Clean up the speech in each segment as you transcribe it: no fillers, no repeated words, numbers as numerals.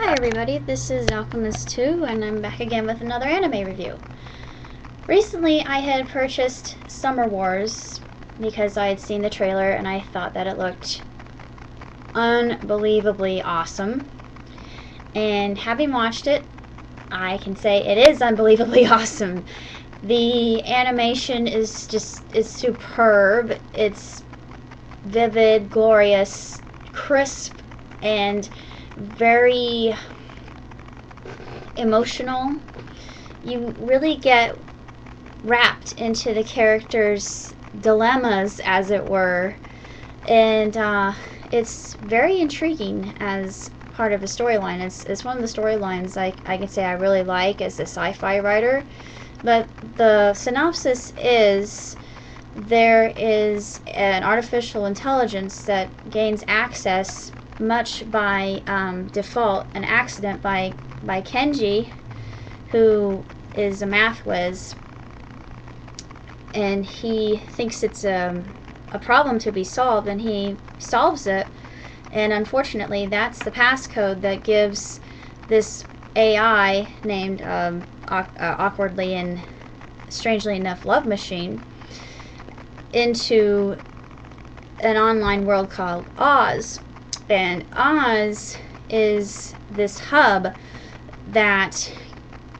Hi everybody, this is Alchemist2 and I'm back again with another anime review. Recently I had purchased Summer Wars because I had seen the trailer and I thought that it looked unbelievably awesome. And having watched it, I can say it is unbelievably awesome. The animation is superb. It's vivid, glorious, crisp, and very emotional. You really get wrapped into the characters' dilemmas, as it were, and it's very intriguing as part of the storyline. It's one of the storylines I can say I really like as a sci-fi writer. But the synopsis is there is an artificial intelligence that gains access, much by default, an accident by Kenji, who is a math whiz, and he thinks it's a problem to be solved, and he solves it. And unfortunately, that's the passcode that gives this AI named awkwardly and strangely enough Love Machine into an online world called Oz. And Oz is this hub that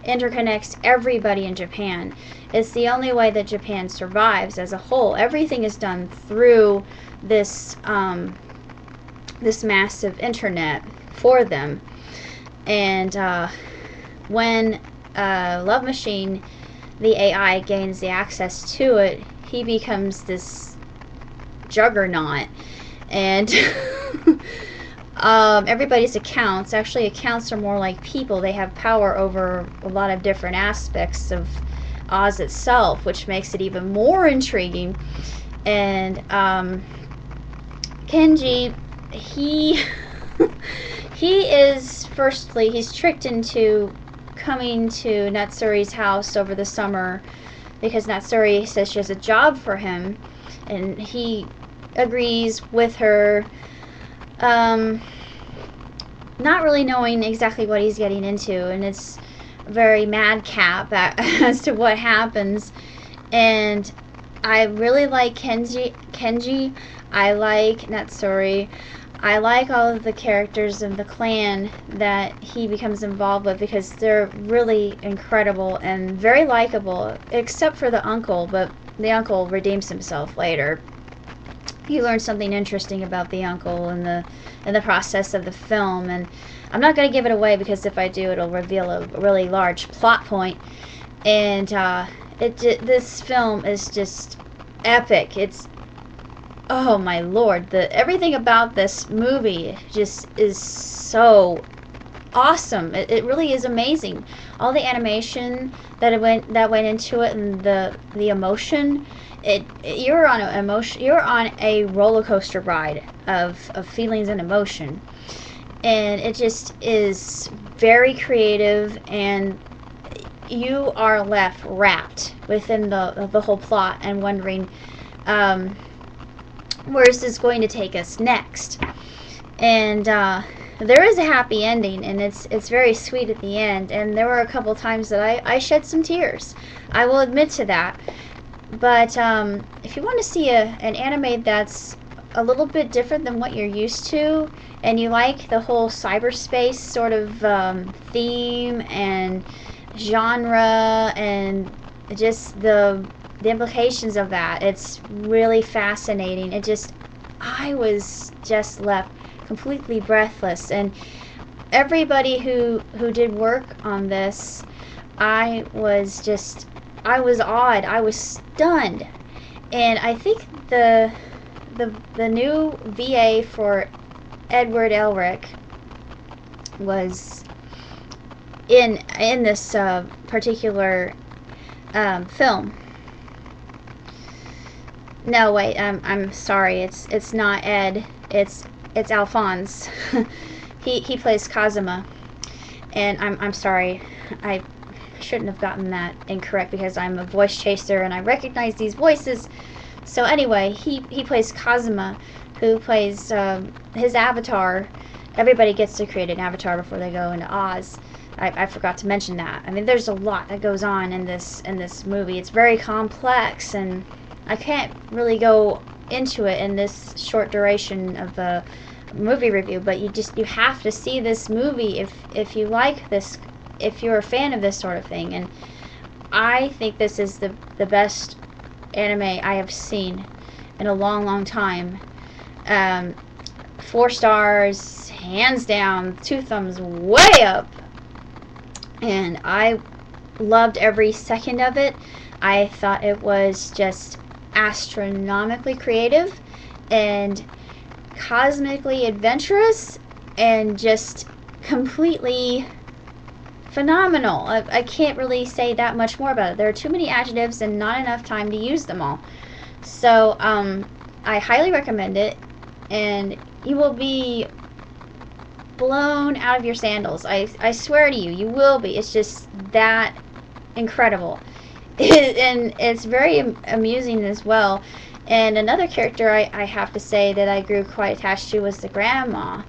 interconnects everybody in Japan. It's the only way that Japan survives as a whole. Everything is done through this this massive internet for them. And when Love Machine, the AI, gains the access to it, he becomes this juggernaut. And everybody's accounts are more like people. They have power over a lot of different aspects of Oz itself, which makes it even more intriguing. And Kenji, he is, firstly, he's tricked into coming to Natsuri's house over the summer because Natsuri says she has a job for him, and he agrees with her, not really knowing exactly what he's getting into, and it's very madcap as to what happens. And I really like Kenji. I like Natsuri. I like all of the characters in the clan that he becomes involved with because they're really incredible and very likable, except for the uncle, but the uncle redeems himself later. You learn something interesting about the uncle in the process of the film, and I'm not going to give it away because if I do, it'll reveal a really large plot point. And this film is just epic. It's, oh my lord, everything about this movie just is so awesome. It really is amazing. All the animation that went into it, and the emotion. You're on a roller coaster ride of feelings and emotion, and it just is very creative, and you are left wrapped within the whole plot and wondering where is this going to take us next. And there is a happy ending, and it's very sweet at the end, and there were a couple times that I shed some tears. I will admit to that. But if you want to see an anime that's a little bit different than what you're used to, and you like the whole cyberspace sort of theme and genre and just the implications of that, it's really fascinating. I was just left completely breathless, and everybody who did work on this, I was awed. I was stunned. And I think the new VA for Edward Elric was in this particular film. No, wait, I'm sorry. It's not Ed. It's Alphonse. he plays Kazuma. And I'm sorry. I shouldn't have gotten that incorrect because I'm a voice chaser and I recognize these voices. So anyway, he plays Kazuma, who plays his avatar everybody gets to create an avatar before they go into Oz. I forgot to mention that. I mean, there's a lot that goes on in this movie. It's very complex, and I can't really go into it in this short duration of a movie review. But you have to see this movie if you like this, if you're a fan of this sort of thing. And I think this is the best anime I have seen in a long time. 4 stars, hands down, 2 thumbs way up. And I loved every second of it. I thought it was just astronomically creative and cosmically adventurous and just completely phenomenal. I can't really say that much more about it. There are too many adjectives and not enough time to use them all. So I highly recommend it, and you will be blown out of your sandals. I swear to you, you will be. It's just that incredible. And it's very amusing as well. And another character I have to say that I grew quite attached to was the grandma.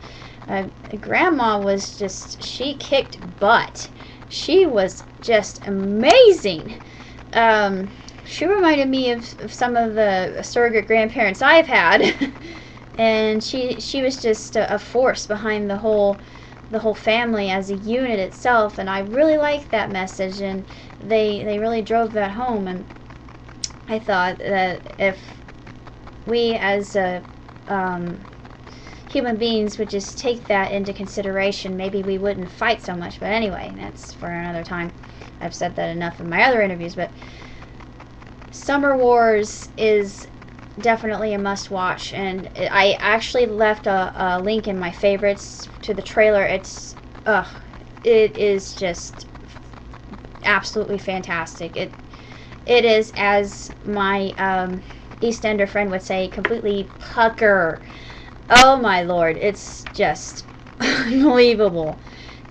Grandma was just, she kicked butt. She was just amazing. She reminded me of some of the surrogate grandparents I've had. And she was just a force behind the whole family as a unit itself, and I really liked that message, and they really drove that home. And I thought that if we as human beings would just take that into consideration, maybe we wouldn't fight so much. But anyway, that's for another time. I've said that enough in my other interviews. But Summer Wars is definitely a must-watch, and I actually left a link in my favorites to the trailer. It is just absolutely fantastic. It is, as my Eastender friend would say, completely pucker. Oh my lord, it's just unbelievable.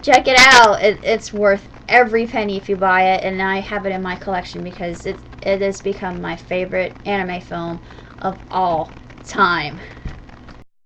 Check it out. It's worth every penny if you buy it, and I have it in my collection because it has become my favorite anime film of all time.